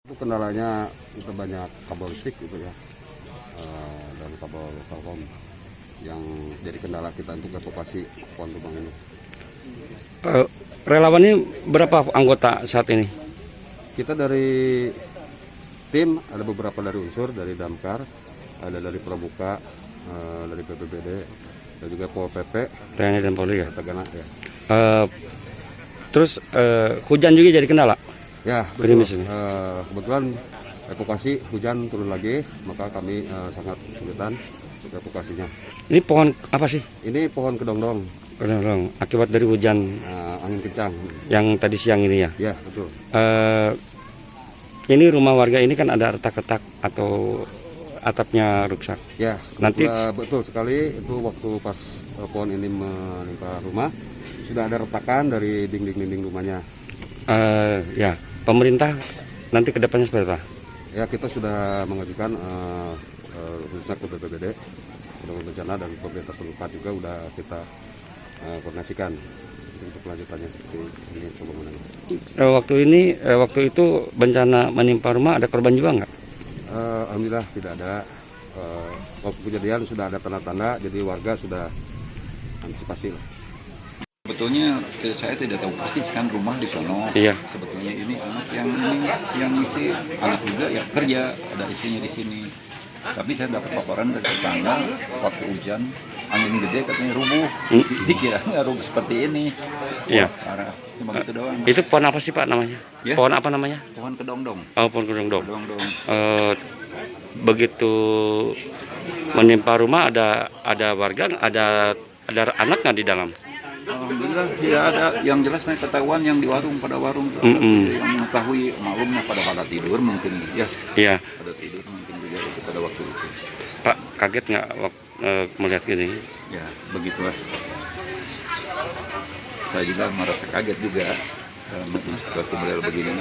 Itu kendalanya kita banyak kabel listrik gitu ya, dan kabel Telkom yang jadi kendala kita untuk evakuasi pohon tumbang ini. Relawan ini berapa anggota saat ini? Kita dari tim ada beberapa dari unsur, dari Damkar, ada dari Pramuka, dari BPBD, dan juga Pol PP, TNI dan Polri ya. Tagana ya. Terus hujan juga jadi kendala. Ya, Gerimis betul. ini. Kebetulan evakuasi hujan turun lagi, maka kami sangat kesulitan untuk evakuasinya. Ini pohon apa sih? Ini pohon kedongdong, Akibat dari hujan angin kencang. yang tadi siang ini ya. Ya, betul. Ini rumah warga ini kan ada retak-retak atau atapnya rusak. Ya, Nanti betul sekali. Itu waktu pas pohon ini menimpa rumah, sudah ada retakan dari dinding rumahnya. Ya, pemerintah nanti kedepannya seperti apa? Ya, kita sudah mengajukan khususnya ke BPBD, Penanggulangan Bencana, dan pemerintah setempat juga udah kita koordinasikan untuk kelanjutannya seperti ini pembangunan. Waktu itu bencana menimpa rumah, ada korban juga nggak? Alhamdulillah tidak ada. Waktu kejadian sudah ada tanda-tanda, jadi warga sudah antisipasi lah. Sebetulnya saya tidak tahu persis kan rumah di sono. Iya. Sebetulnya ini anak yang isi anak juga ya kerja, ada istrinya di sini. Tapi saya dapat laporan dari tetangga waktu hujan angin gede katanya rubuh. Dikira nggak rubuh seperti ini. Iya. Parah. Cuma gitu doang. Itu pohon apa sih Pak namanya? Ya? Pohon apa namanya? Pohon kedongdong. Oh, pohon kedongdong. Kedongdong. Begitu menimpa rumah ada warga, ada anak nggak di dalam? Alhamdulillah tidak ada. Yang jelas saya ketahuan yang di warung pada warung tuh, yang mengetahui maklumnya pada tidur mungkin ya. Iya. Pada tidur mungkin juga itu pada waktu itu. Pak kaget nggak melihat gini? Ya begitulah. Saya juga merasa kaget juga dalam situasi model begini.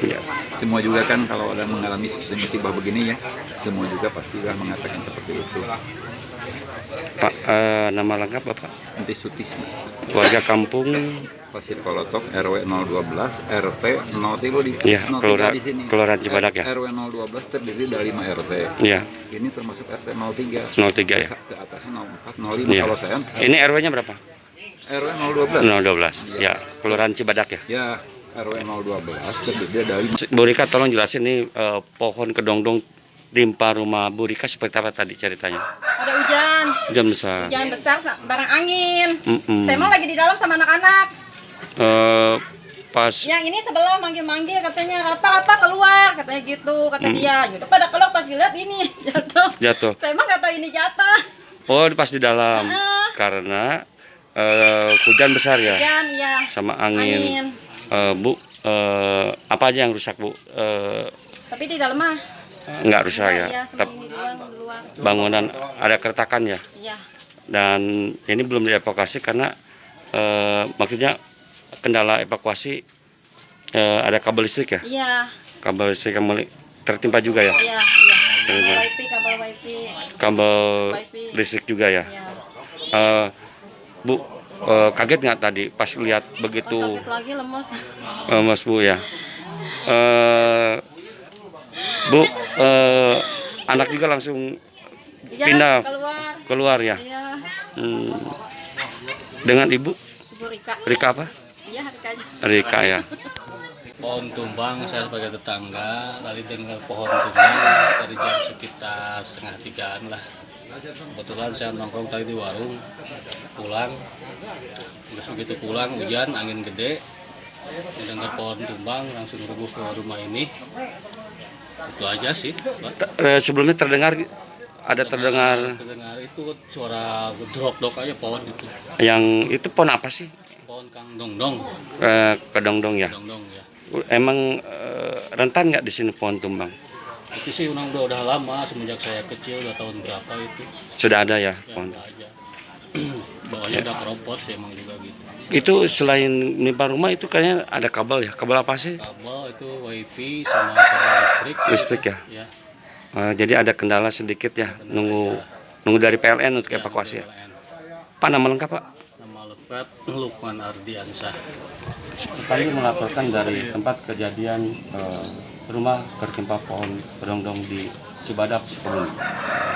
Ya. Semua juga kan kalau ada mengalami musibah begini ya, semua juga pastilah mengatakan seperti itu. Pak, nama lengkap Bapak? Nanti Sutis. Warga kampung Pasir Kolotok RW 012 RT 03 di ya, 03 di sini. Kelurahan Cibadak ya. RW 012 terdiri dari 5 RT. Iya. Ini termasuk RT 03. 03 ya. Ke atasnya 04 05 Iya. kalau saya. Ini RW-nya berapa? RW 012. 012. Ya, Kelurahan Cibadak ya. Ya, RW 012 terdiri dari Bu Rika tolong jelasin nih pohon kedongdong timpa rumah Bu Rika seperti apa tadi ceritanya? Ada hujan. Hujan besar. Hujan besar bareng angin. Saya emang lagi di dalam sama anak-anak. Pas Yang ini sebelah manggil-manggil katanya apa keluar katanya gitu kata dia. Yaudah pada keluar pas dilihat ini jatuh. Saya emang nggak tahu ini jatuh. Oh, pas di dalam. Karena hujan besar ya. Hujan iya. Sama angin. Bu, apa aja yang rusak Bu? Tapi di dalam mah Enggak rusak ya. iya, sama ini doang di luar. Bangunan ada keretakan ya. Iya. Dan ini belum dievakuasi karena maksudnya kendala evakuasi ada kabel listrik ya. Iya. Kabel listrik yang tertimpa juga ya. Iya. Kabel wifi. Kabel Wifi. listrik juga ya. Iya. Bu, kaget nggak tadi pas lihat begitu? Kaget lagi lemes. Mas Bu ya. Bu, anak juga langsung Iya, pindah keluar ya. Iya. Dengan Ibu Ibu Rika. Rika apa? Iya, Rika aja. Rika ya. Pohon tumbang, saya sebagai tetangga tadi dengar pohon tumbang dari jam sekitar 2:30 lah. Kebetulan saya nongkrong tadi di warung, pulang. Terus begitu pulang hujan, angin gede, mendengar pohon tumbang langsung rubuh ke rumah ini. Itu aja sih, Pak. Sebelumnya terdengar Terdengar itu suara gedrok-dok aja pohon itu. yang itu pohon apa sih? Pohon Kang Dongdong. Kedongdong ya. Dongdong ya. Emang rentan nggak di sini pohon tumbang? Itu sih udah lama semenjak saya kecil, udah tahun berapa itu. Sudah ada ya Ya pohon. ada aja. Bawahnya udah keropos emang juga gitu. Itu selain menimpa rumah itu kayaknya ada kabel ya. Kabel apa sih? Kabel itu wifi sama kabel listrik. Listrik ya. Ya. Jadi ada kendala sedikit ya. Nunggu dari PLN untuk evakuasi ya. PLN. Pak, nama lengkap Pak? Nama lengkap Lukman Ardiansyah. Kami melaporkan dari tempat kejadian rumah tertimpa pohon kedondong di Cibadak, Sukabumi.